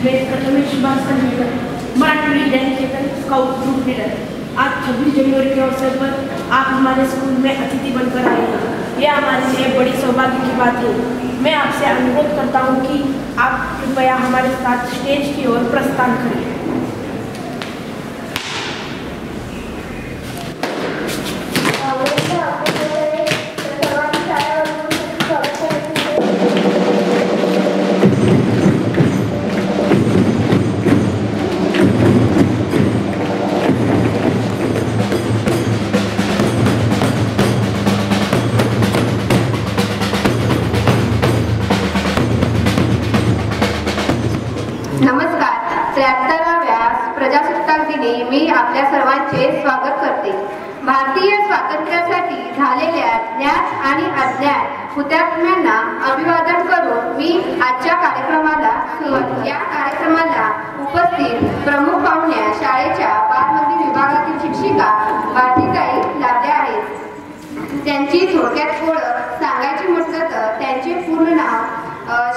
मैं प्रथमेश सुभाष संगीकर, मराठी विद्यालय Chetan scout group leader. आज 26 जनवरी के अवसर पर आप हमारे स्कूल में अतिथि बनकर आए हैं। यह हमारे लिए बड़ी सौभाग्य की बात है। मैं आपसे अनुरोध करता हूं कि आप कृपया हमारे साथ स्टेज की ओर प्रस्थान करें। नमस्कार. 73व्या प्रजासत्ताक दिनी मी आपल्या सर्वांचे स्वागत करते. भारतीय स्वातंत्र्यासाठी झालेल्या ज्ञात आणि अज्ञात हुतात्म्यांना अभिवादन करून मी आजच्या कार्यक्रमाला सुरुवात. या कार्यक्रमाला उपस्थित प्रमुख पाहुण्या शाळेच्या बालमंदिर विभागातील शिक्षिका भारतीताई लाभल्या आहेत. त्यांची थोडक्यात ओळख सांगायची म्हटलं तर त्यांचे पूर्ण नाव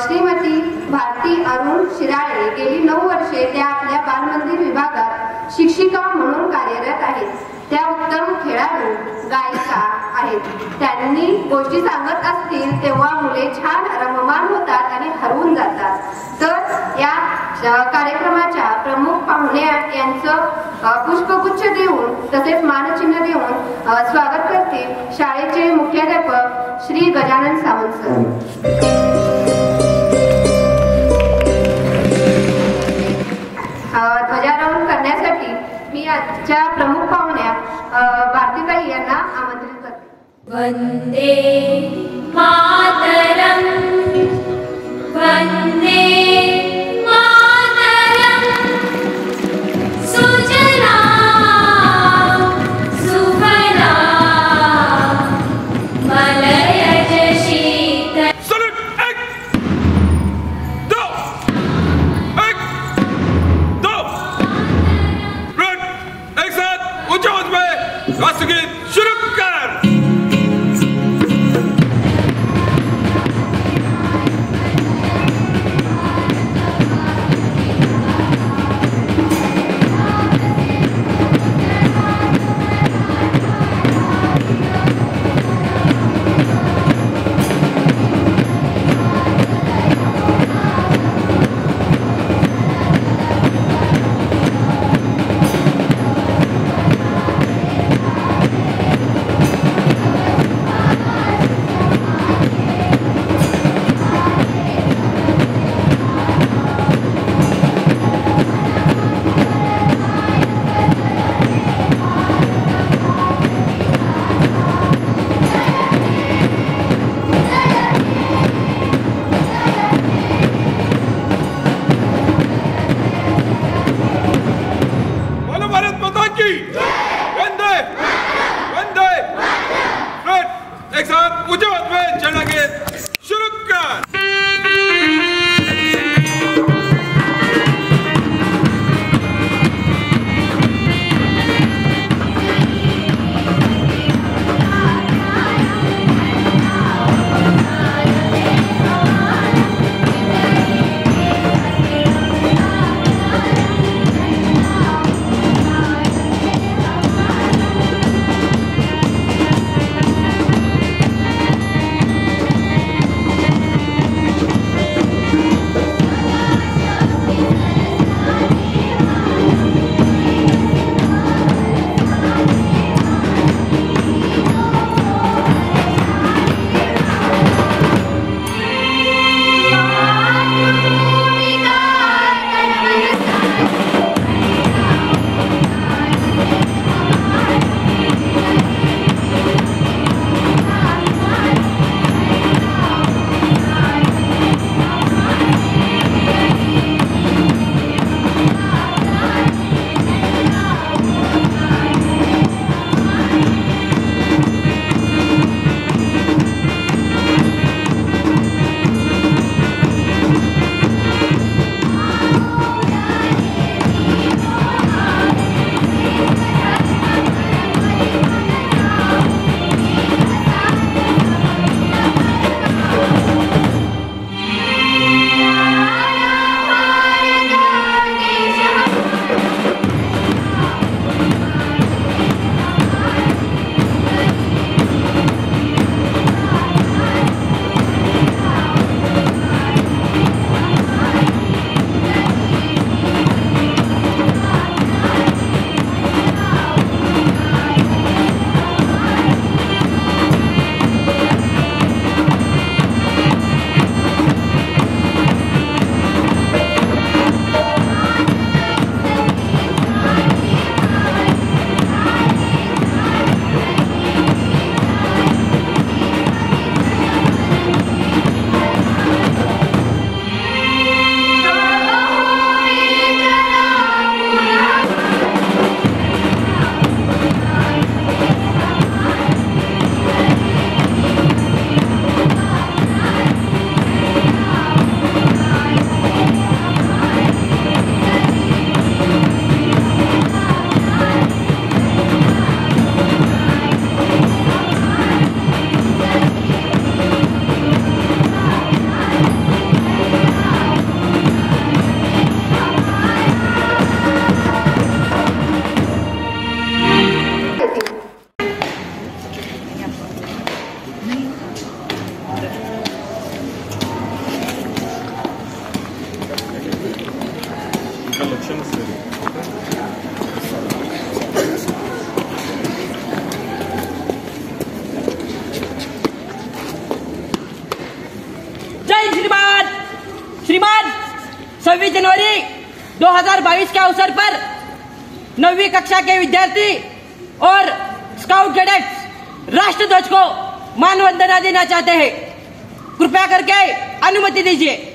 श्रीमती भारती अरुण शिराळे. गेली 9 वर्षे त्या आपल्या बालमंदिर विभागात शिक्षिका म्हणून कार्यरत आहेत. त्या उत्तम खेळाडू गायिका आहेत. त्यांनी गोष्टी सांगत असतील तेव्हा मुले छान रममान होतात आणि हरवून जातात. तर या कार्यक्रमाच्या प्रमुख पाहुण्या यांचं पुष्पगुच्छ देऊन तसेच मानचिन्ह देऊन स्वागत करते शाळेचे मुख्याध्यापक श्री गजानन सावंत सर. ध्वजारोहण करण्यासाठी मी आजच्या प्रमुख पाहुण्या भारतीताई यांना आमंत्रित करते. वंदे मातरम, वंदे मातरम, सुजला सुफला मलयज शीतल. राष्ट्रगीत शुरू कर. जय श्रीमान। श्रीमान, 26 जनवरी 2022 के अवसर पर 9वीं कक्षा के विद्यार्थी और स्काउट कैडेट्स राष्ट्रध्वज को मानवंदना देना चाहते हैं। कृपया करके अनुमति दीजिए।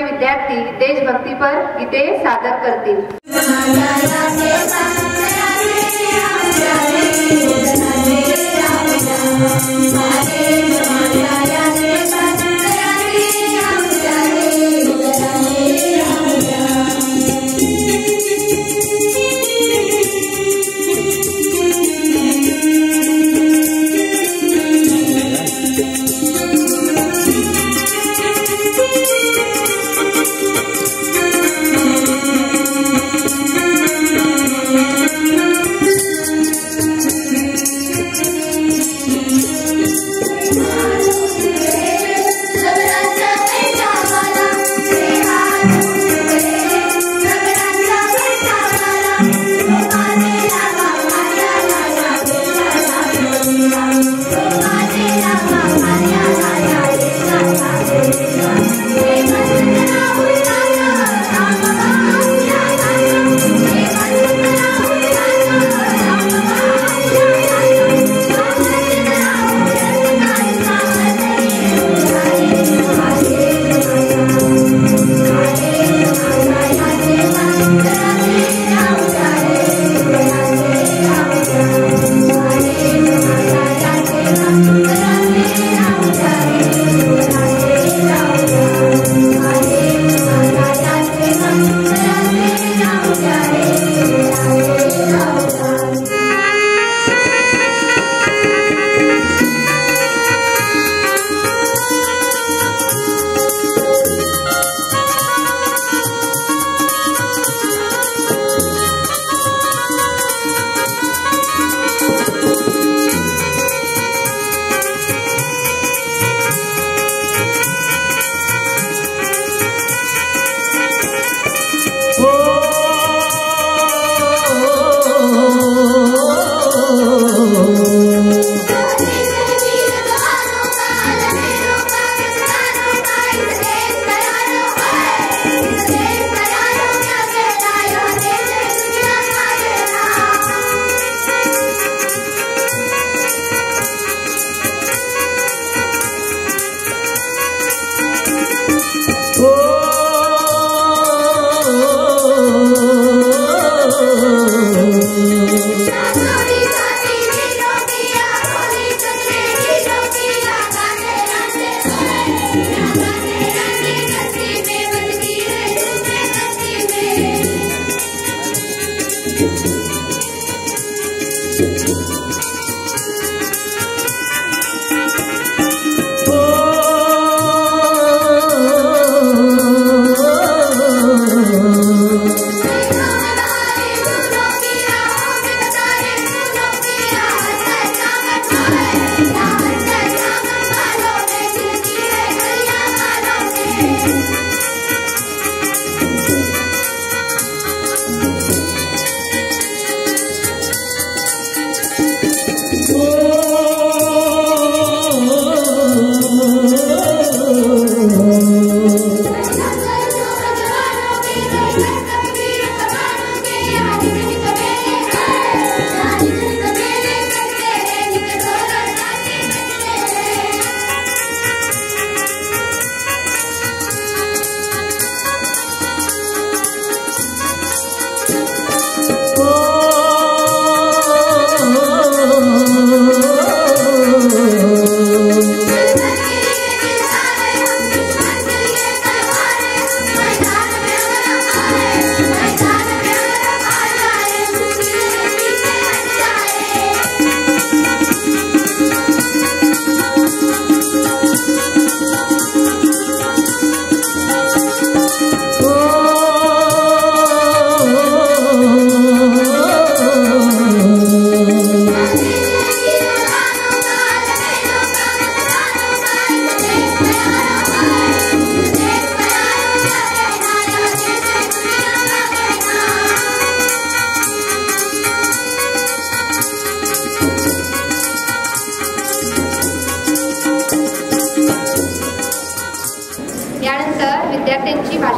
विद्यार्थी देशभक्तीपर गीते सादर करतील।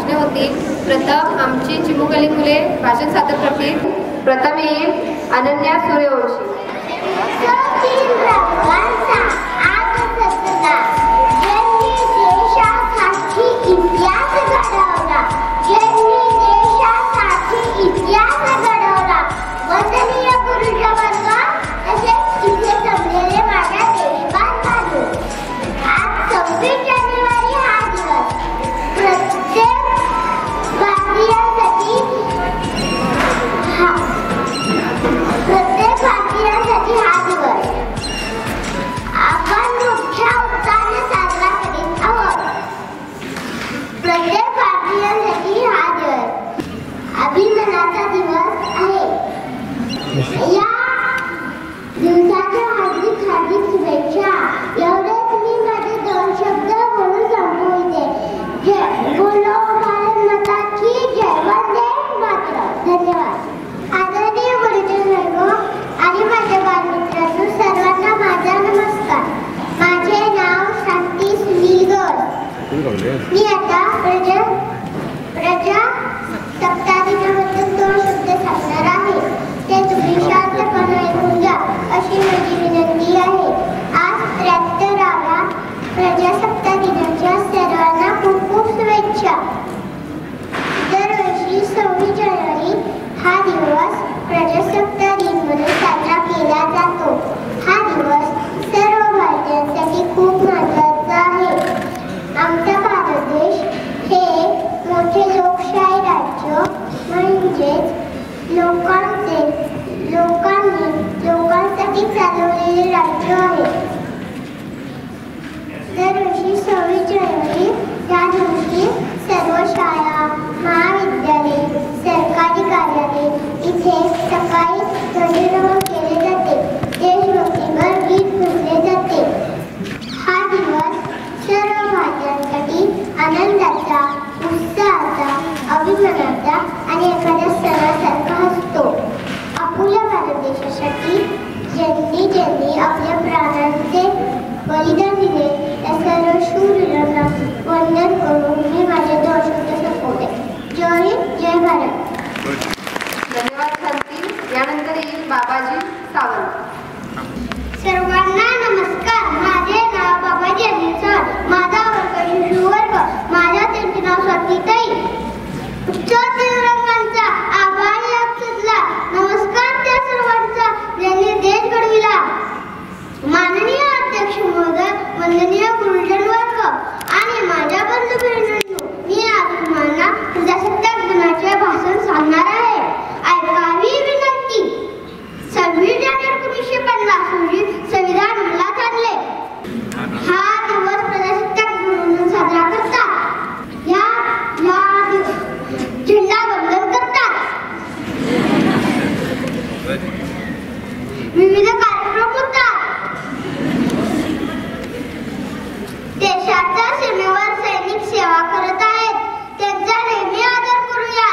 भाषणे होतील. प्रथम आमची चिमुकली मुले भाषण सादर करतील. प्रथम येईल अनन्या सूर्यवंशी. मी आता प्रजा सप्ताहाबद्दल 2 शब्द सांगणार आहे. ते तुम्ही शांतपणे ऐकून घ्या अशी माझी विनंती आहे. आज 73व्या प्रजासत्ताक दिनाच्या सर्वांना खूप खूप शुभेच्छा. दरवर्षी 26 जानेवारी हा दिवस प्रजासत्ताक दिन म्हणून साजरा केला जातो. हा दिवस सर्व भारतीयांसाठी खूप महत्त्वाचा आहे. आमचा भारत देश हे मोठे लोकशाही राज्य म्हणजेच लोकांसाठी चालवलेले राज्य आहे. दरवर्षी 26 जानेवारी या दिवशी सर्व शाळा, महाविद्यालये, सरकारी कार्यालये इथे सकाळी ध्वजारोहण केले जाते. देशभक्तीपर गीत म्हटले जाते. हा दिवस सर्व भारतीयांसाठी आनंदाचा, उत्साहाचा, अभिमानाचा आणि एखाद्या सणासारखा असतो. आपल्या भारत देशासाठी ज्यांनी आपल्या प्राणांचे बलिदान दिले त्या सर्व शूरवीरांना वंदन करून मी माझे 2 शब्द संपवले. जय हिंद, जय भारत. धन्यवाद सांगतील. यानंतर येईल बाबाजी सावंत. सर्वांना नमस्कार. माझे नाव बाबाजी अनिल सावंत. माझा वर्ग शिशुवर्ग. माझ्या त्यांचे नाव स्वातीताई. उच्चातील रंगांचा आभारी अक्षतला नमस्कार त्या सर्वांचा ज्यांनी देश घडविला. माननीय अध्यक्ष महोदय, वंदनीय गुरुजन वर्ग आणि माझ्या बंधू बहिणींनो, मी आज तुम्हाला प्रजासत्ताक दिनाचे भाषण सांगणार आहे. ऐकावी विनंती. 26 जानेवारी 1950 रोजी संविधान अंमलात आणले. हा दिवस प्रजासत्ताक दिन म्हणून साजरा करतात. या झेंडा वंदन करतात. विविध कार्यक्रम होतात. देशाच्या सीमेवर सैनिक सेवा करत आहेत. त्यांचा नेहमी आदर करूया.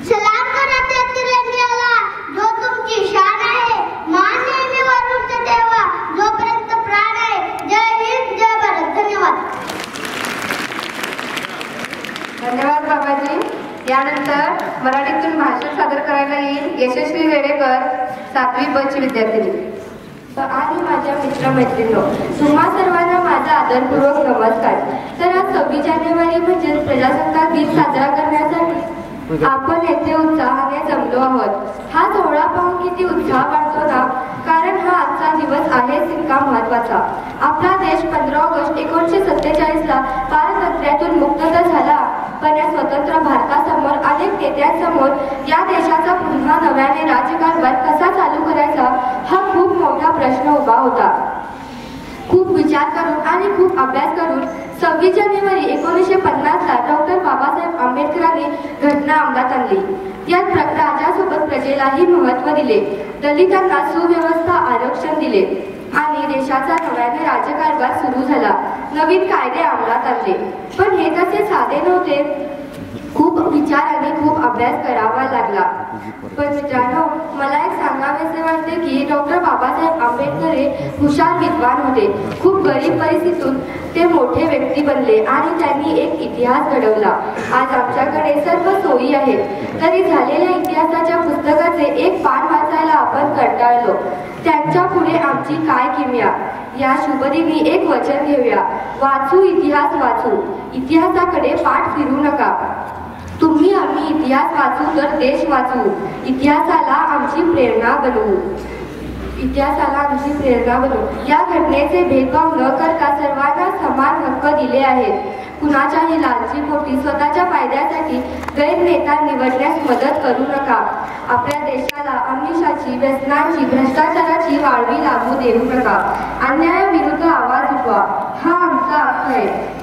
सलाम करा त्या तिरंग्याला जो तुमची शान आहे. मान नेहमी वर उंच ठेवा जोपर्यंत प्राण आहे. जय हिंद, जय भारत. धन्यवाद. धन्यवाद बाबाजी. यानंतर मराठीतून भाषण सादर करायला येईल यशस्वी रेडेकर, 7वी ब ची विद्यार्थिनी. आणि माझ्या मित्रमैत्रिणींनो, तुम्हा सर्वांना माझा आदरपूर्वक नमस्कार. तर आज 26 जानेवारी म्हणजे प्रजासत्ताक दिन साजरा करण्यासाठी आपण येथे उत्साहाने जमलो आहोत. हा सोहळा पाहून किती उत्साह वाटतो ना, कारण हा आजचा दिवस आहे तितका महत्त्वाचा. आपला देश 15 ऑगस्ट 1947ला पारतंत्र्यातून मुक्त झाला. पण या स्वतंत्र भारतासमोर अनेक नेत्यांसमोर या देशाचा पुन्हा नव्याने राज्यकारभार कसा चालू करायचा हा खूप मोठा प्रश्न उभा होता. खूप विचार करून आणि खूप अभ्यास करून 26 जानेवारी 1950ला डॉक्टर बाबासाहेब आंबेडकरांनी घटना अंमलात आणली. यात राजासोबत प्रजेलाही महत्त्व दिले. दलितांना सुव्यवस्था, आरक्षण दिले आणि देशाचा नव्याने राज्यकारभार सुरू झाला. नवीन कायदे अंमलात आणले. पण हे तसे साधे नव्हते. खूप विचार आणि खूप अभ्यास करावा लागला. पण मित्रांनो, मला एक सांगावेसे वाटते की डॉक्टर बाबासाहेब आंबेडकर हे हुशार विद्वान होते. खूप गरीब परिस्थितीतून ते मोठे व्यक्ती बनले आणि त्यांनी एक इतिहास घडवला. आज आमच्याकडे सर्व सोयी आहेत तरी झालेल्या इतिहासाच्या पुस्तकाचे एक पान वाचायला आपण कंटाळलो. त्यांच्या पुढे आमची काय किमया. या शुभदिनी एक वचन घेऊया. वाचू इतिहास वाचू. इतिहासाकडे पाठ फिरू नका. तुम्ही आम्ही इतिहास वाचू तर देश वाचू. इतिहासाला आमची प्रेरणा बनवू. इतिहासाला आमची प्रेरणा बनवू. या घटनेचे भेदभाव न करता सर्वांना समान हक्क दिले आहेत. कुणाच्याही लालचीपोटी स्वतःच्या फायद्यासाठी गैर नेता निवडण्यास मदत करू नका. आपल्या देशाला आमिषाची, व्यसनाची, भ्रष्टाचाराची वाळवी लागू देऊ नका. अन्यायाविरुद्ध आवाज उठवा. हा आमचा हक्क आहे.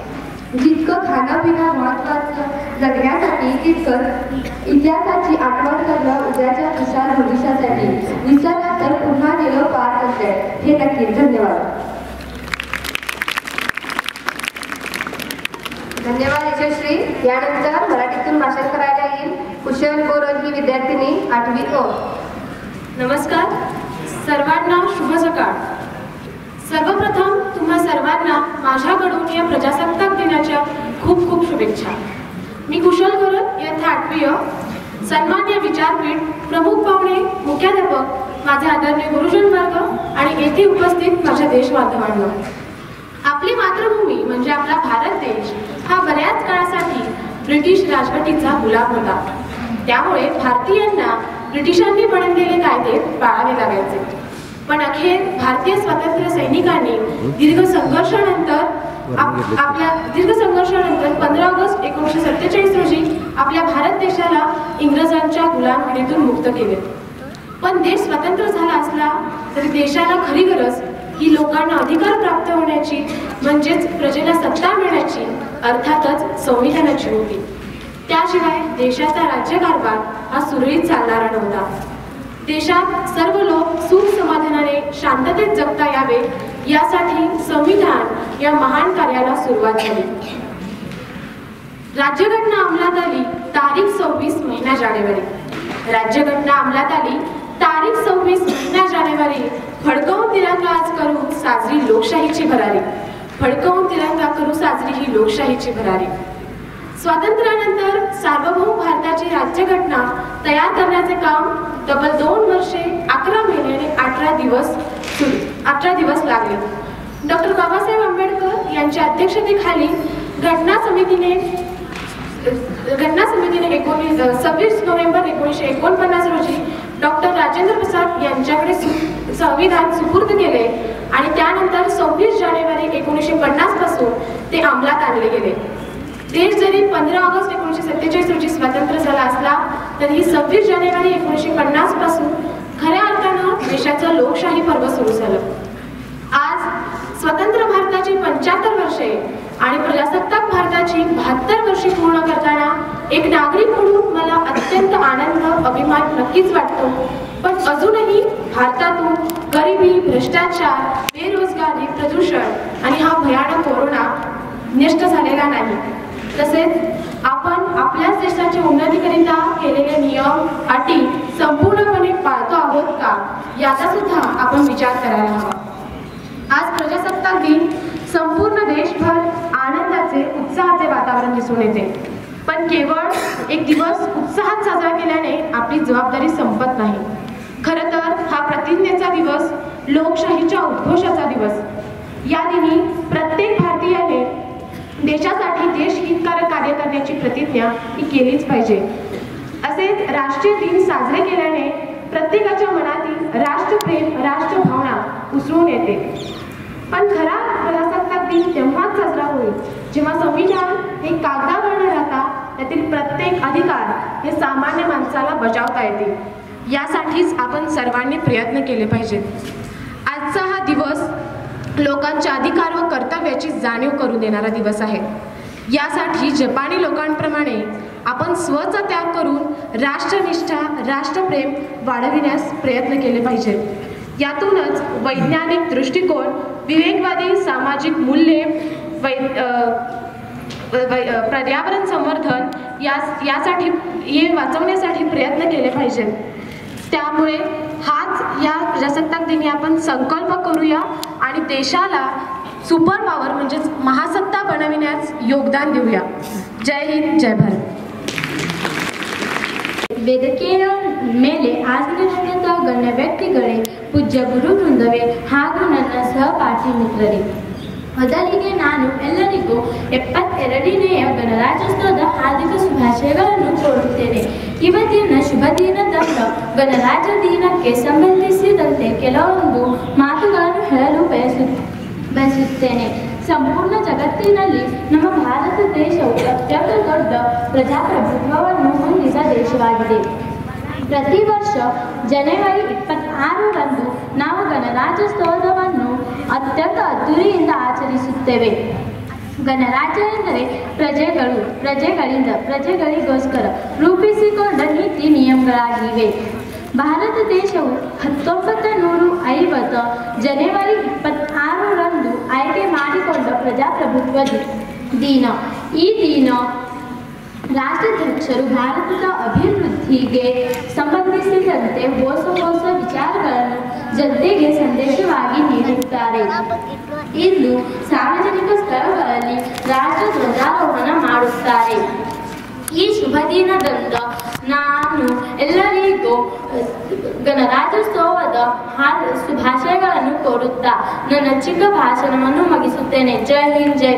जितकं खाणं पिणं महत्वाचं जगण्यासाठी तितकंच इतिहासाची आठवण करणं उद्याच्या खुशाल भविष्यासाठी. विसरला तर पुन्हा गेलो पार करते. हे नक्कीच. धन्यवाद. धन्यवाद यशस्वी. यानंतर मराठीतून भाषण करायला येईल कुशल बोरज ही विद्यार्थिनी 8वी अ. नमस्कार सर्वांना, शुभ सकाळ. सर्वप्रथम तुम्हा सर्वांना माझ्याकडून या प्रजासत्ताक दिनाच्या खूप खूप शुभेच्छा. मी कुशल गोरज, इयत्ता 8वी अ. सन्मान्य विचारपीठ, प्रमुख पाहुणे, मुख्याध्यापक, माझे आदरणीय गुरुजन वर्ग आणि येथे उपस्थित माझ्या देशबांधवांनो. आपली मातृभूमी म्हणजे आपला भारत देश हा बऱ्याच काळासाठी ब्रिटिश राजवटीचा गुलाम होता. त्यामुळे भारतीयांना ब्रिटिशांनी बनवलेले कायदे पाळावे लागायचे. पण अखेर भारतीय स्वातंत्र्य सैनिकांनी दीर्घ संघर्षानंतर 15 ऑगस्ट 1947 रोजी आपल्या भारत देशाला इंग्रजांच्या गुलामगिरीतून मुक्त केले. पण देश स्वतंत्र झाला असला तरी देशाला खरी गरज ही लोकांना अधिकार प्राप्त होण्याची, म्हणजेच प्रजेला सत्ता मिळण्याची, अर्थातच संविधानाची होती. त्याशिवाय देशाचा राज्यकारभार हा सुरळीत चालणारा नव्हता. देशात सर्व लोक सुख समाधानाने शांततेत जगता यावे यासाठी संविधान या महान कार्याला सुरुवात झाली. राज्यघटना अंमलात आली तारीख 26 महिना जानेवारी. राज्यघटना अंमलात आली तारीख 26 महिना जानेवारी. फडकवून तिरंगा आज करू साजरी लोकशाहीची भरारी. फडकवून तिरंगा करू साजरी ही लोकशाहीची भरारी. स्वातंत्र्यानंतर सार्वभौम भारताची राज्यघटना तयार करण्याचे काम तब्बल 2 वर्षे 11 महिने आणि 18 दिवस लागले. डॉक्टर बाबासाहेब आंबेडकर यांच्या अध्यक्षतेखाली घटना समितीने 26 नोव्हेंबर 1949 रोजी डॉक्टर राजेंद्र प्रसाद यांच्याकडे संविधान सुपूर्द केले आणि त्यानंतर 26 जानेवारी 1950 पासून ते अंमलात आणले गेले. देश जरी 15 ऑगस्ट 1947 रोजी स्वतंत्र झाला असला तरी 26 जानेवारी 1950 पासून खऱ्या अर्थानं देशाचं लोकशाही पर्व सुरू झालं. आज स्वतंत्र भारताची 75 वर्षे आणि प्रजासत्ताक भारताची 72 वर्षे पूर्ण करताना एक नागरिक म्हणून मला अत्यंत आनंद, अभिमान नक्कीच वाटतो. पण अजूनही भारतातून गरिबी, भ्रष्टाचार, बेरोजगारी, प्रदूषण आणि हा भयानक कोरोना नष्ट झालेला नाही. तसेच आपण आपल्याच देशाच्या उन्नतीकरिता केलेले नियम, अटी संपूर्णपणे पाळतो आहोत का याचा सुद्धा आपण विचार करायला हवा. आज प्रजासत्ताक दिन संपूर्ण देशभर आनंदाचे, उत्साहाचे वातावरण दिसून येते. पण केवळ एक दिवस उत्साहात साजरा केल्याने आपली जबाबदारी संपत नाही. खरं तर हा प्रतिज्ञेचा दिवस, लोकशाहीच्या उद्घोषाचा दिवस. या दिनी प्रत्येक भारतीयाने देशासाठी देशहितकारक कार्य करण्याची प्रतिज्ञा ही केलीच पाहिजे. असेच राष्ट्रीय दिन साजरे केल्याने प्रत्येकाच्या मनातील राष्ट्रप्रेम, राष्ट्रभावना उसळून येते. पण खरा प्रजासत्ताक दिन तेव्हाच साजरा होईल जेव्हा संविधान हे कागदावर न राहता त्यातील प्रत्येक अधिकार हे सामान्य माणसाला बजावता येतील. यासाठीच आपण सर्वांनी प्रयत्न केले पाहिजेत. आजचा हा दिवस लोकांच्या अधिकार व कर्तव्याची जाणीव करून देणारा दिवस आहे. यासाठी जपानी लोकांप्रमाणे आपण स्वचा त्याग करून राष्ट्रनिष्ठा, राष्ट्रप्रेम वाढविण्यास प्रयत्न केले पाहिजेत. यातूनच वैज्ञानिक दृष्टिकोन, विवेकवादी सामाजिक मूल्ये, पर्यावरण संवर्धन यासाठी हे वाचवण्यासाठी प्रयत्न केले पाहिजेत. त्यामुळे हाच या प्रजासत्ताक दिनी आपण संकल्प करूया आणि देशाला सुपर पॉवर म्हणजेच महासत्ता बनविण्यास योगदान देऊया. जय हिंद, जय भारत. ವೇದಿಕೆಯ ಮೇಲೆ ಆಸೀನರಾದಂಥ ಗಣ್ಯ ವ್ಯಕ್ತಿಗಳೇ, ಪೂಜ್ಯ ಗುರು ವೃಂದವೇ ಹಾಗೂ ನನ್ನ ಸಹಪಾಠಿ ಮಿತ್ರರೇ, ಮೊದಲಿಗೆ ನಾನು ಎಲ್ಲರಿಗೂ 72ನೇ ಗಣರಾಜ್ಯೋತ್ಸವದ ಹಾರ್ದಿಕ ಶುಭಾಶಯಗಳನ್ನು ಕೋರುತ್ತೇನೆ. ಇವತ್ತಿನ ಶುಭ ದಿನದಂದು ಗಣರಾಜ್ಯ ದಿನಕ್ಕೆ ಸಂಬಂಧಿಸಿದಂತೆ ಕೆಲವೊಂದು ಮಾತುಗಳನ್ನು ಹೇಳಲು ಬಯಸುತ್ತೇನೆ. ಸಂಪೂರ್ಣ ಜಗತ್ತಿನಲ್ಲಿ ನಮ್ಮ ಭಾರತ ದೇಶವು ಅತ್ಯಂತ ದೊಡ್ಡ ಪ್ರಜಾಪ್ರಭುತ್ವವನ್ನು ಹೊಂದಿದ ದೇಶವಾಗಿದೆ. ಪ್ರತಿ ವರ್ಷ ಜನವರಿ 26ರಂದು ನಾವು ಗಣರಾಜ್ಯೋತ್ಸವವನ್ನು ಅತ್ಯಂತ ಅದ್ದೂರಿಯಿಂದ ಆಚರಿಸುತ್ತೇವೆ. ಗಣರಾಜ್ಯ ಎಂದರೆ ಪ್ರಜೆಗಳು, ಪ್ರಜೆಗಳಿಂದ, ಪ್ರಜೆಗಳಿಗೋಸ್ಕರ ರೂಪಿಸಿಕೊಂಡ ನೀತಿ ನಿಯಮಗಳಾಗಿವೆ. ಭಾರತ ದೇಶವು 1950 ಜನವರಿ 26ರಂದು ಆಯ್ಕೆ ಮಾಡಿಕೊಂಡ ಪ್ರಜಾಪ್ರಭುತ್ವ ದಿನ. ಈ ದಿನ ರಾಷ್ಟ್ರಾಧ್ಯಕ್ಷರು ಭಾರತದ ಅಭಿವೃದ್ಧಿಗೆ ಸಂಬಂಧಿಸಿದಂತೆ ಹೊಸ ಹೊಸ ವಿಚಾರಗಳನ್ನು ಜನತೆಗೆ ಸಂದೇಶವಾಗಿ ನೀಡುತ್ತಾರೆ. ಇಂದು ಸಾರ್ವಜನಿಕ ಸ್ಥಳಗಳಲ್ಲಿ ರಾಷ್ಟ್ರ ಧ್ವಜಾರೋಹಣ ಮಾಡುತ್ತಾರೆ. ಈ ಶುಭ ದಿನದಂದು ನಾನು ಎಲ್ಲರಿಗೂ ಗಣರಾಜ್ಯೋತ್ಸವದ ಶುಭಾಶಯಗಳನ್ನು ಕೋರುತ್ತಾ ನನ್ನ ಚಿಕ್ಕ ಭಾಷಣವನ್ನು ಮುಗಿಸುತ್ತೇನೆ. ಜೈ ಹಿಂದ್, ಜೈ.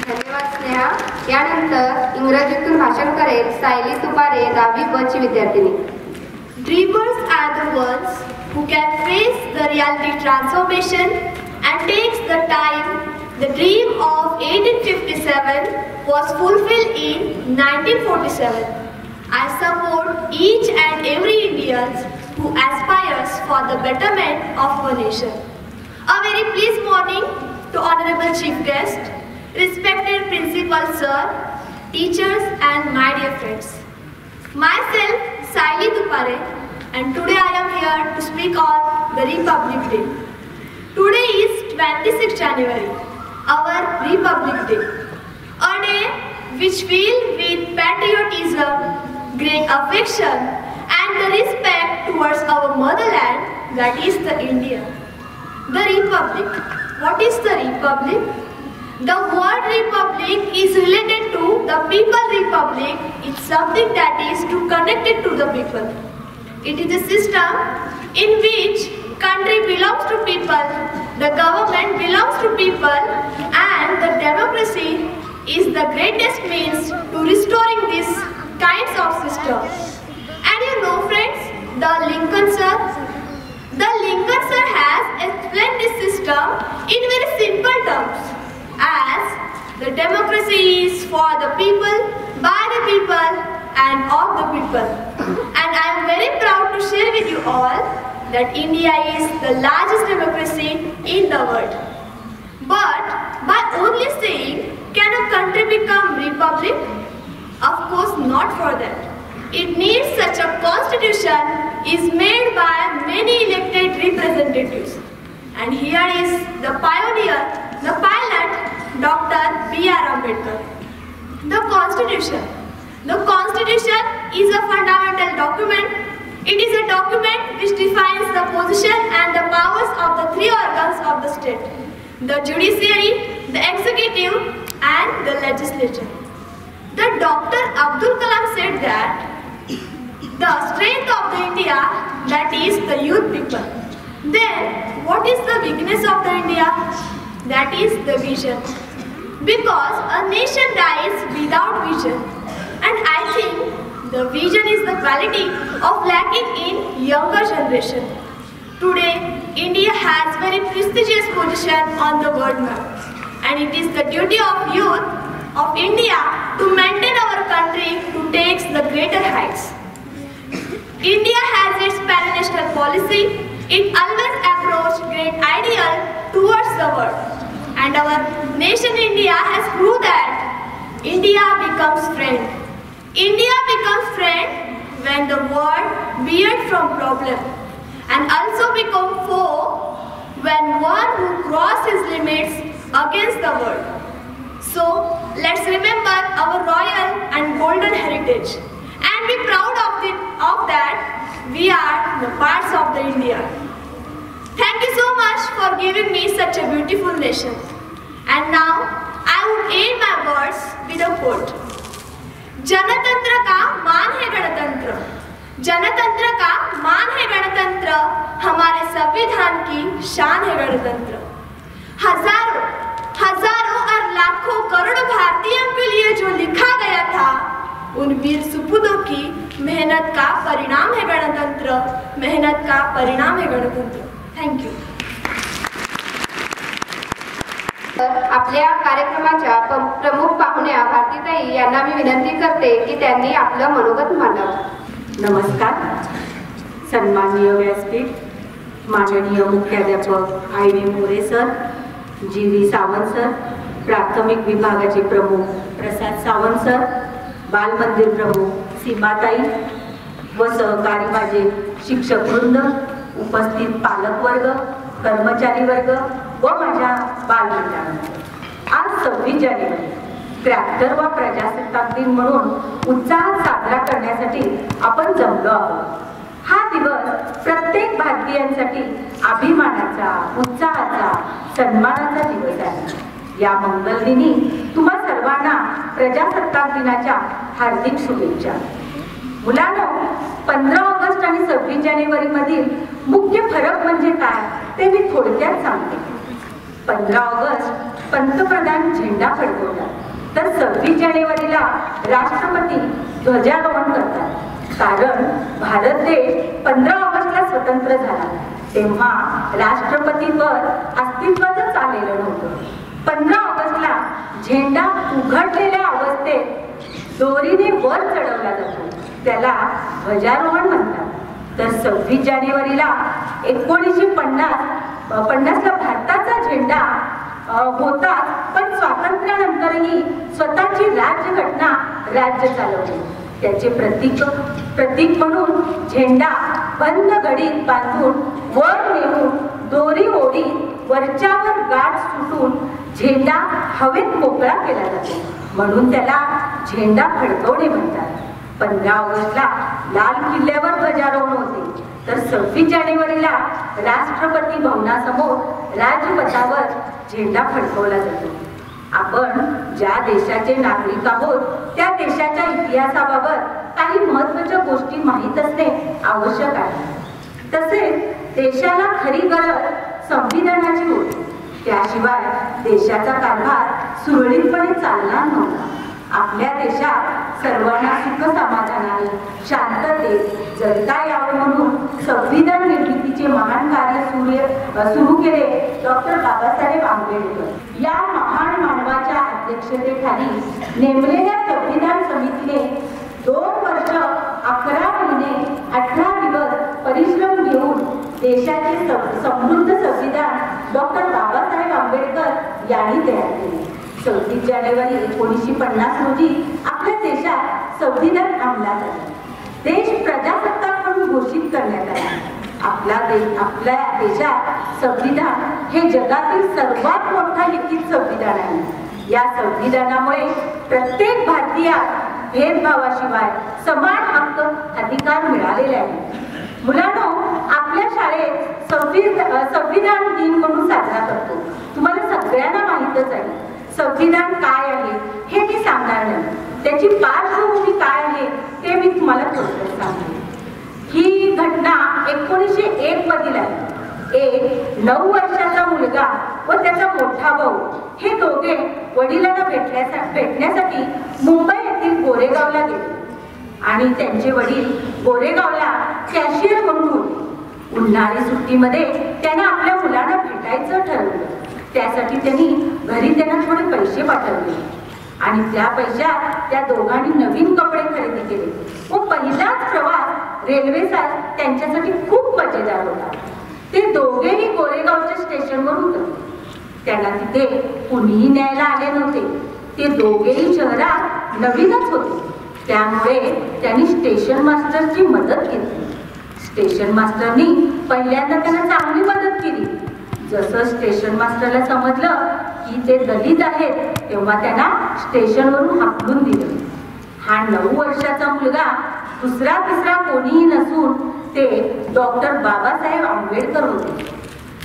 धन्यवाद स्नेहा. यानंतर इंग्रजीतून भाषण करेल सायली तुपारे, 10वी ब ची विद्यार्थिनी. Dreamers are the ones who can face the reality transformation and takes the time. The dream of 1857 was fulfilled in 1947. I support each and every Indian who aspires for the betterment of our nation. A very pleased morning to Honorable Chief Guest, respected Principal Sir, teachers and my dear friends. Myself, Saili Dupare, and today I am here to speak on the Republic Day. Today is 26th January, our Republic Day, a day which filled with patriotism, great affection and the respect towards our motherland, that is the India. The Republic. What is the Republic? The word Republic is related to the People Republic. It's something that is to connect it to the people. It is a system in which country belongs to people, the government belongs to people, and the democracy is the greatest means to restoring these kinds of systems. And you know friends, the Lincoln Sir has explained this system in very simple terms as the democracy is for the people, by the people and of the people. And I am very proud to share with you all that India is the largest democracy in the world. But by only saying, can a country become republic? Of course not for that. It needs such a constitution is made by many elected representatives. And here is the pioneer, the pilot, Dr. B.R. Ambedkar. The Constitution. The Constitution is a fundamental document. It is a document which defines the position and the powers of the three organs of the state: the judiciary, the executive and the legislature. The Dr. Abdul Kalam said that the strength of the India, that is the youth people. Then what is the weakness of the India? That is the vision. Because a nation dies without vision. And I think the vision is the quality of lacking in younger generation. Today, India has very prestigious position on the world map. And it is the duty of youth of India to maintain our country to take the greater heights. India has its pan-national policy. It always approaches great ideal towards the world. And our nation India has proved that India becomes friend. India becomes friend when the world veered from problem, and also become foe when one who crosses his limits against the world. So let's remember our royal and golden heritage and be proud of it of that we are the parts of the India. Thank you so much for giving me such a beautiful nation. And now I would end my words with a quote. जनतंत्र का मान है गणतंत्र, जनतंत्र का मान है गणतंत्र, हमारे संविधान की शान है गणतंत्र। हजारों हजारों और लाखों करोड़ों भारतीयों के लिए जो लिखा गया था, उन वीर सुपुतों की मेहनत का परिणाम है गणतंत्र, मेहनत का परिणाम है गणतंत्र। Thank you. आपल्या कार्यक्रमाच्या प्रमुख पाहुण्या भारतीताई यांना मी विनंती करते की त्यांनी आपलं मनोगत मांडावं। नमस्कार। सन्माननीय व्यासपीठ, माननीय मुख्याध्यापक ID. More sir, GV. Sawant sir, प्राथमिक विभागाचे प्रमुख प्रसाद सावंत सर, बालमंदिर प्रमुख सीमाताई व सहकारी माझे शिक्षक वृंद, उपस्थित पालकवर्ग, कर्मचारी वर्ग व माझ्या बालमित्रांनो, आज 26 जानेवारी 73वा प्रजासत्ताक दिन म्हणून उत्साहात साजरा करण्यासाठी आपण जमलो आहोत। हा दिवस प्रत्येक भारतीयांसाठी अभिमानाचा, उत्साहाचा, सन्मानाचा दिवस आहे। या मंगल दिनी तुम्हा सर्वांना प्रजासत्ताक दिनाच्या हार्दिक शुभेच्छा। मुलांनो, 15 ऑगस्ट आणि 26 जानेवारी मधील मुख्य फरक म्हणजे काय ते मी थोडक्यात सांगते। 15 ऑगस्ट पंतप्रधान झेंडा फडकवतात, तर 26 जानेवारीला राष्ट्रपती ध्वजारोहण करतात। कारण भारत देश 15 ऑगस्टला स्वतंत्र झाला, तेव्हा राष्ट्रपती पद अस्तित्वातच आलेलं नव्हतं। 15 ऑगस्टला झेंडा उघडलेल्या अवस्थेत दोरीने वर चढवला जातो, त्याला ध्वजारोहण म्हणतात। तर 26 जानेवारीला 1950ला भारताचा झेंडा होता, पण स्वातंत्र्यानंतरही स्वतःची राज्यघटना राज्य चालवली। त्याचे प्रतीक म्हणून झेंडा बंद घडीत बांधून वर नेऊन दोरी ओढीत वरच्यावर गाठ सुटून झेंडा हवेत मोकळा केला जातो, म्हणून त्याला झेंडा फडकवणे म्हणतात। 15 ऑगस्टला लाल किल्ल्यावर ध्वजारोहण होते, तर 26 जानेवारीला राष्ट्रपती भवनासमोर राजपथावर झेंडा फडकवला जातो। आपण ज्या देशाचे नागरिक आहोत त्या देशाच्या इतिहासाबाबत काही महत्त्वाच्या गोष्टी माहीत असणे आवश्यक आहे। तसेच देशाला खरी गरज संविधानाची होती, त्याशिवाय देशाचा कारभार सुरळीतपणे चालणार नव्हता। आपल्या देशात सर्वांना सुख समाधानाने शांततेत जगता यावं म्हणून संविधान निर्मितीचे महान कार्य सुरू केले डॉक्टर बाबासाहेब आंबेडकर। या महान मानवाच्या अध्यक्षतेखाली नेमलेल्या संविधान समितीने 2 वर्ष 11 महिने 18 दिवस परिश्रम घेऊन देशाचे समृद्ध संविधान डॉक्टर बाबासाहेब आंबेडकर यांनी तयार केले। 34 जानेवारी 1950 रोजी आपल्या देशात संविधान अंमलात आले, देश प्रजासत्ताक म्हणून घोषित करण्यात आला। आपल्या देशात संविधान हे जगातील सर्वात मोठा लिखित संविधान आहे। या संविधानामुळे प्रत्येक भारतीयास भेदभावाशिवाय समान हक्क अधिकार मिळालेले आहेत। मुलांनो, आपल्या शाळेत संविधान दिन म्हणून साजरा करतो। तुम्हाला सगळ्यांना माहीतच आहे संविधान काय आहे हे मी सांगणार नाही, त्याची पार्श्वभूमी काय आहे ते मी तुम्हाला थोडक्यात सांगते। ही घटना 1901 मधील आहे। एक 9 वर्षाचा मुलगा व त्याचा मोठा भाऊ हे दोघे वडिलांना भेटण्यासाठी मुंबई येथील गोरेगावला गेले आणि त्यांचे वडील गोरेगावला कॅशियर म्हणून होते। उन्हाळी सुट्टीमध्ये त्यांना आपल्या मुलांना भेटायचं ठरवलं, त्यासाठी त्यांनी घरी त्यांना थोडे पैसे पाठवले आणि त्या पैशात त्या दोघांनी नवीन कपडे खरेदी केले व पहिलाच प्रवास रेल्वेचा त्यांच्यासाठी खूप मजेदार होता। ते दोघेही गोरेगावच्या स्टेशनवर उतरले। त्यांना तिथे कुणीही न्यायला आले नव्हते, ते दोघेही शहरात नवीनच होते, त्यामुळे त्यांनी स्टेशन मास्टरची मदत घेतली। स्टेशन मास्टरनी पहिल्यांदा त्यांना चांगली मदत केली। जसं स्टेशन मास्टरला समजलं की ते दलित आहेत, तेव्हा त्यांना स्टेशनवरून हाकलून दिलं। हा 9 वर्षाचा मुलगा दुसरा तिसरा कोणीही नसून ते डॉक्टर बाबासाहेब आंबेडकर होते.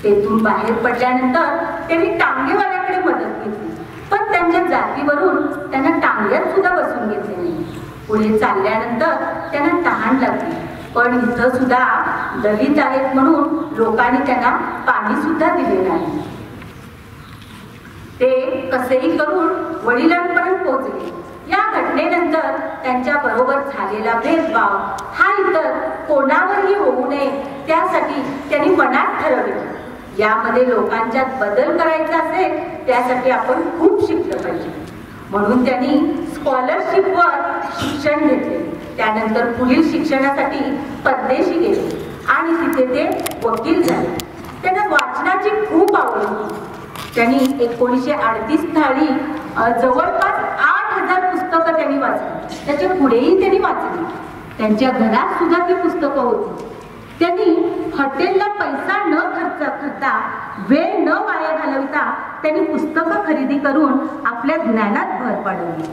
तेथून बाहेर पडल्यानंतर त्यांनी टांगेवाल्याकडे मदत घेतली, पण त्यांच्या जातीवरून त्यांना टांग्यात सुद्धा बसून घेतले नाही. पुढे चालल्यानंतर त्यांना तहान लागली, पण इथं सुद्धा दलित आहेत म्हणून लोकांनी त्यांना पाणी सुद्धा दिले नाही. ते कसेही करून वडिलांपर्यंत पोहोचले. या घटनेनंतर त्यांच्या बरोबर झालेला भेदभाव हा इतर कोणावरही होऊ नये त्यासाठी त्यांनी मनात ठरवले, यामध्ये लोकांच्यात बदल करायचा असेल त्यासाठी आपण खूप शिकलं पाहिजे. म्हणून त्यांनी स्कॉलरशिपवर शिक्षण घेतले. त्यानंतर पुढील शिक्षणासाठी परदेशी गेले आणि तिथे ते वकील झाले. त्यांना वाचनाची खूप आवड होती. त्यांनी 1938 साली जवळपास 8000 पुस्तकं त्यांनी वाचली. त्याच्या पुढेही त्यांनी वाचली. त्यांच्या घरात सुद्धा ती पुस्तकं होती. त्यांनी हॉटेलला पैसा न खर्च करता, वेळ न वाया घालवता त्यांनी पुस्तकं खरेदी करून आपल्या ज्ञानात भर पाडवली.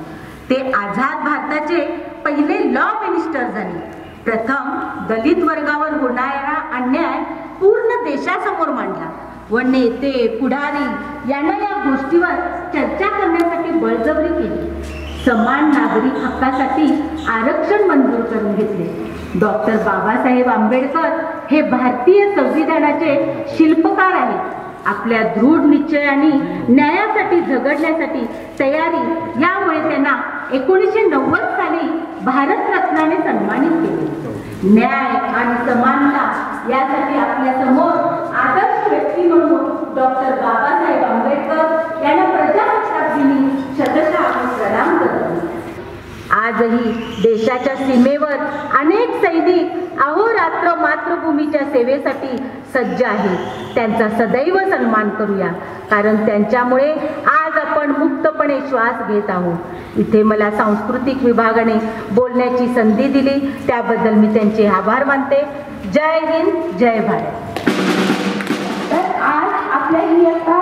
ते आझाद भारताचे पहिले लॉ मिनिस्टर झाले. प्रथम दलित वर्गावर होणारा अन्याय पूर्ण देशासमोर मांडला व नेते पुढारी यांना या गोष्टीवर चर्चा करण्यासाठी बळजबरी केली. समान नागरिक हक्कासाठी आरक्षण मंजूर करून घेतले. डॉक्टर बाबासाहेब आंबेडकर हे भारतीय संविधानाचे शिल्पकार आहेत. आपल्या दृढ निश्चयाने न्यायासाठी झगडण्यासाठी तयारी यामुळे त्यांना 1990 साली भारतरत्नाने सन्मानित केले. न्याय आणि समानता यासाठी आपल्या समोर आदर्श व्यक्ती म्हणून डॉक्टर बाबासाहेब आंबेडकर यांना प्रजासत्ताक दिनी शतशः आम्ही प्रणाम करतो. आजही देशाच्या सीमेवर अनेक सैनिक अहोरात्र मातृभूमीच्या सेवेसाठी सज्ज आहेत. त्यांचा सदैव सन्मान करूया, कारण त्यांच्यामुळे आज आपण मुक्तपणे श्वास घेत आहोत. इथे मला सांस्कृतिक विभागाने बोलण्याची संधी दिली त्याबद्दल मी त्यांचे आभार मानते. जय हिंद, जय भारत. तर आज आपल्या इयत्ता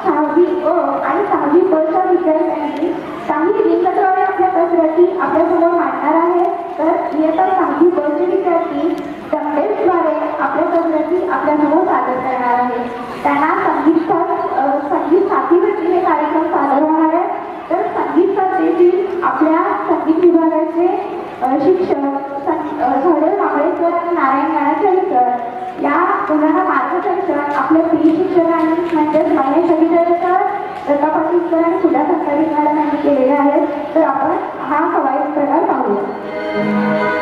6वी अ आणि 6वी ब च्या विद्यार्थ्यांनी काही रिंगद्वारे आपल्या कचऱ्याची आपल्यासमोर मांडणार आहे. तर इयत्ता 6वी ब चे विद्यार्थी डंबेल्सद्वारे आपल्या कचऱ्याची आपल्यासमोर सादर करणार आहे. त्यांना संगीत साथीवरती हे कार्यक्रम सादर होणार आहे. तर संगीत स्पर्धेतील आपल्या संगीत विभागाचे शिक्षक झडे मांगळेकर आणि नारायण गाणाचळकर या मुलांना मार्गदर्शन आपल्या पी शिक्षकांनी म्हणजेच महेश अभिदळकर, लता पाटीलकर आणि सुधा संतारी मॅडम यांनी केलेले आहेत. तर आपण हा कवायत प्रकार पाहूया.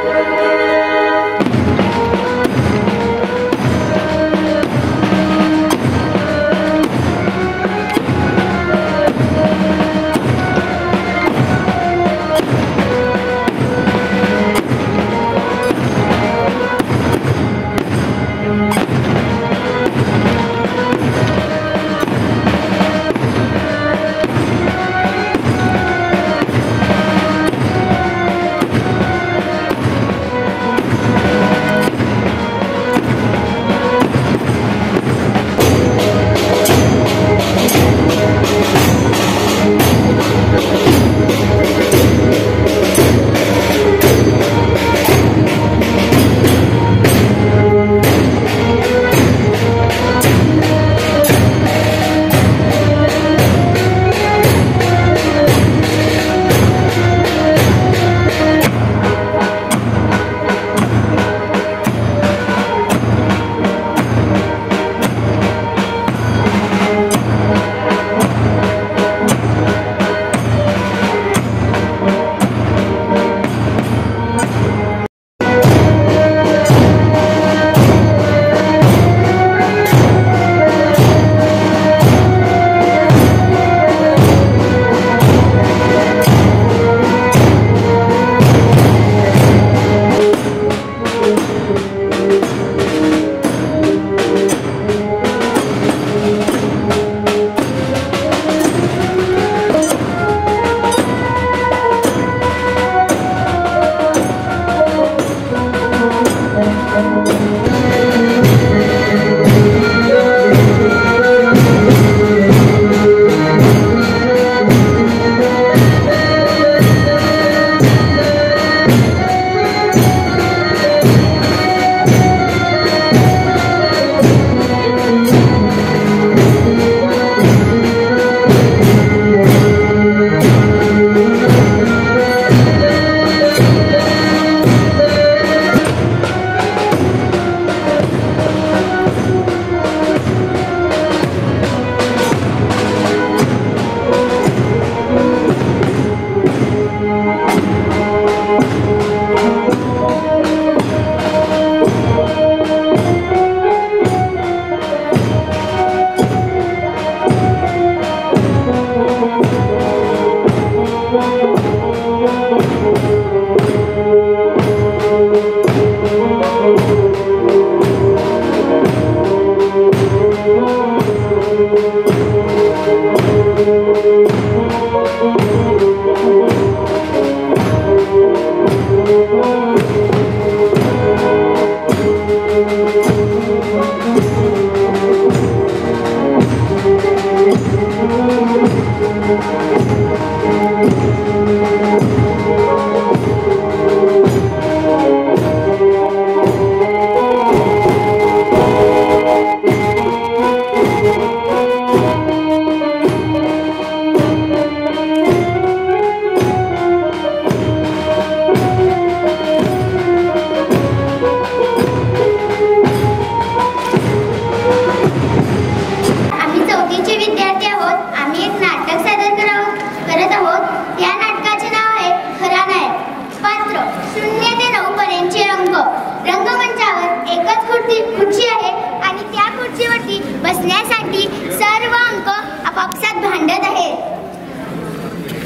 खुर्ची आहे आणि त्या खुर्चीवरती बसण्यासाठी सर्व अंक आपापसात भांडत आहेत.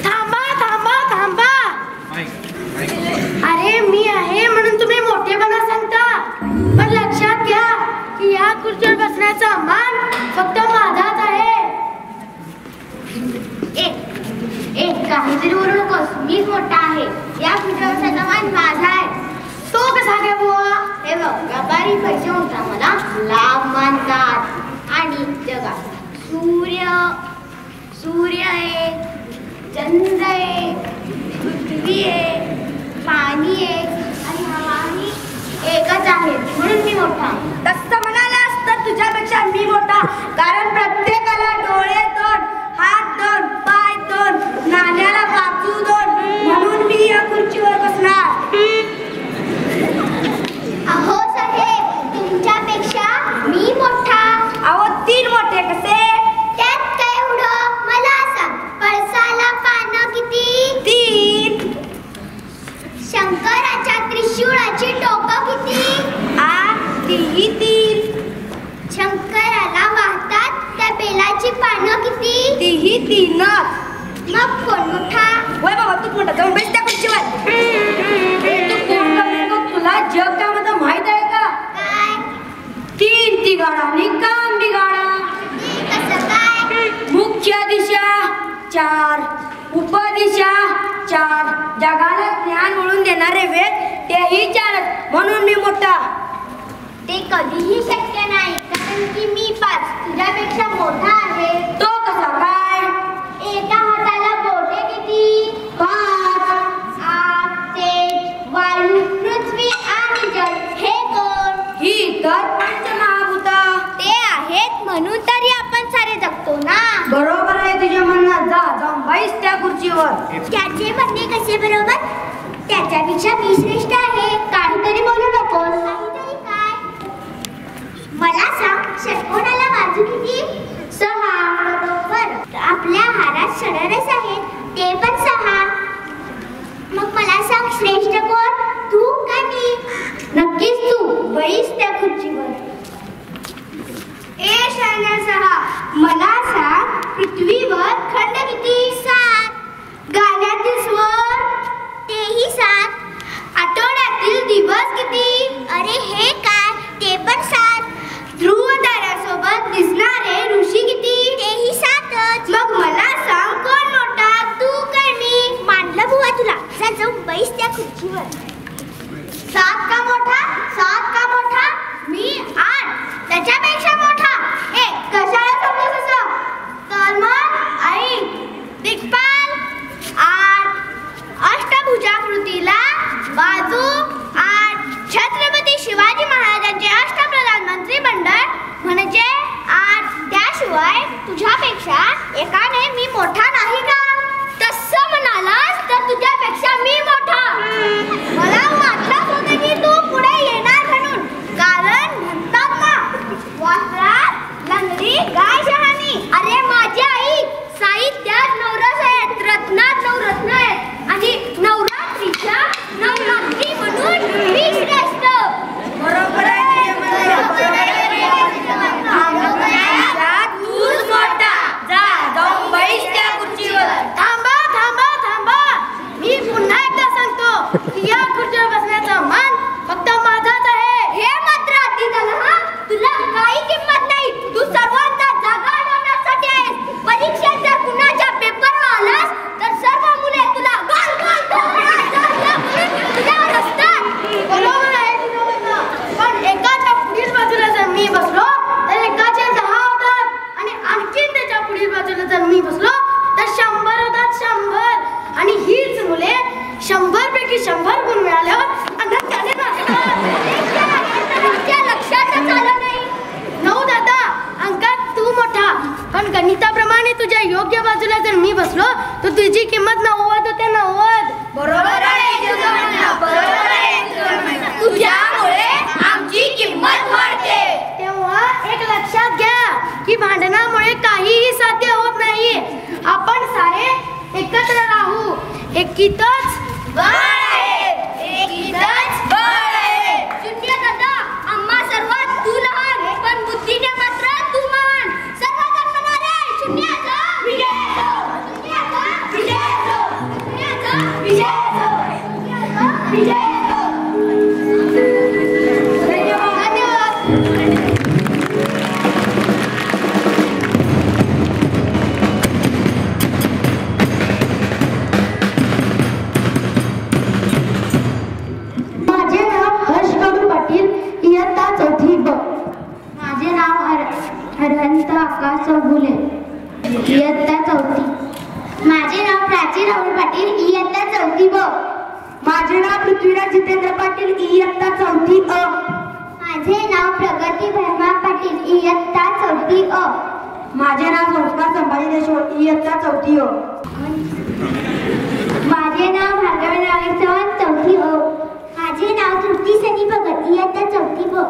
थांबा थांबा थांबा. अरे मी आहे म्हणून तुम्ही मोठेपणा सांगता, पण लक्षात घ्या की या खुर्चीवर बसण्याचा मान फक्त माझाच आहे. काहीतरी बोलू नकोस, मीच मोठा आहे. या खुर्चीवर बसण्याचा मान माझा आहे. तो कसा काय बुवा? हे बघ, व्यापारी पैसे होता मला लाभ मानतात आणि जगात सूर्य आहे, चंद्र आहे, पृथ्वी आहे, पाणी आहे आणि हवाही एकच आहे म्हणून मी मोठा. तसं म्हणालास तर तुझ्यापेक्षा मी मोठा, कारण प्रत्येकाला डोळे दोन, हात दोन, पाय दोन, नाण्याला बाजू दोन, म्हणून मी या खुर्चीवर बसणार. अहो साहेब, तुमच्यापेक्षा मी मोठा. अहो 3 मोठे कसे? त्यात काय एवढं मला सांग. पळसाला पानं किती? 3. शंकराच्या त्रिशूळाची टोकं किती? तीही 3. शंकराला वाहतात त्या बेलाची पानं किती? तीही 3च. मग कोण मोठा? वय बाबा तू मोठा, जाऊन बस त्या खुर्चीवर. तू कोण करतो? तुला जग काय म्हणतं माहित आहे का? काय? 3 तिघाडांनी काम बिघाडा. ते कसं काय? मुख्य दिशा 4, उपदिशा 4, जगाला ज्ञान मिळवून देणारे वेद तेही 4च, म्हणून मी मोठा. ते कधीही शक्य नाही, कारण की मी 5 तुझ्यापेक्षा मोठा आहे. तो कसा काय? एका हाताला बोटे किती? 5. आग, तेज, वायू, पृथ्वी आणि जल हे कोण? ही तर पंचमहाभूत. ते आहेत म्हणून तरी आपण सारे जगतो ना. बरोबर आहे तुझे म्हणणं. जाऊन बैस त्या खुर्चीवर. त्याचे म्हणणे कसे बरोबर? त्याच्यापेक्षा मी श्रेष्ठ आहे. काहीतरी बोलू नकोस. काहीतरी काय? मला सांग, षटकोनाला बाजू किती? 6. बरोबर. आपल्या हारात षडरस आहेत, ते पण 6. मग मला सांग, श्रेष्ठ कोण, तू का मी? नक्कीच तू. बैस त्या खुर्चीवर. ए शहाण्या 6, मला सांग, पृथ्वीवर खंड किती? 7. गाण्यातील स्वर? तेही 7. आठवड्यातील दिवस किती? अरे हे काय, ते पण 7. ध्रुव ताऱ्यासोबत दिसणारे ऋषी किती? तेही 7च. मग मला सांग, कोण मोठा, तू का मी? मानलं बुवा तुला. जा जाऊन बैस त्या खुर्चीवर. 7 का मोठा? 7 का मोठा? मी माझे नाव हर्ष बाबू पाटील, इयत्ता 4थी ब. माझे नाव अरहंत आकाश चौगुले, इयत्ता 4थी. माझे नाव प्राची राहुल पाटील, इयत्ता 4थी ब. माझे नाव पृथ्वीराज जितेंद्र पाटील, इयत्ता 4थी अ. माझे नाव प्रगती भरमा पाटील, इयत्ता 4थी अ. माझे नाव संस्कार संभाजी देशमुख, इयत्ता 4थी अ. माझे नाव भार्गवी नागेश चव्हाण, 4थी अ. माझे नाव तृप्ती सनी भगत, इयत्ता 4थी ब.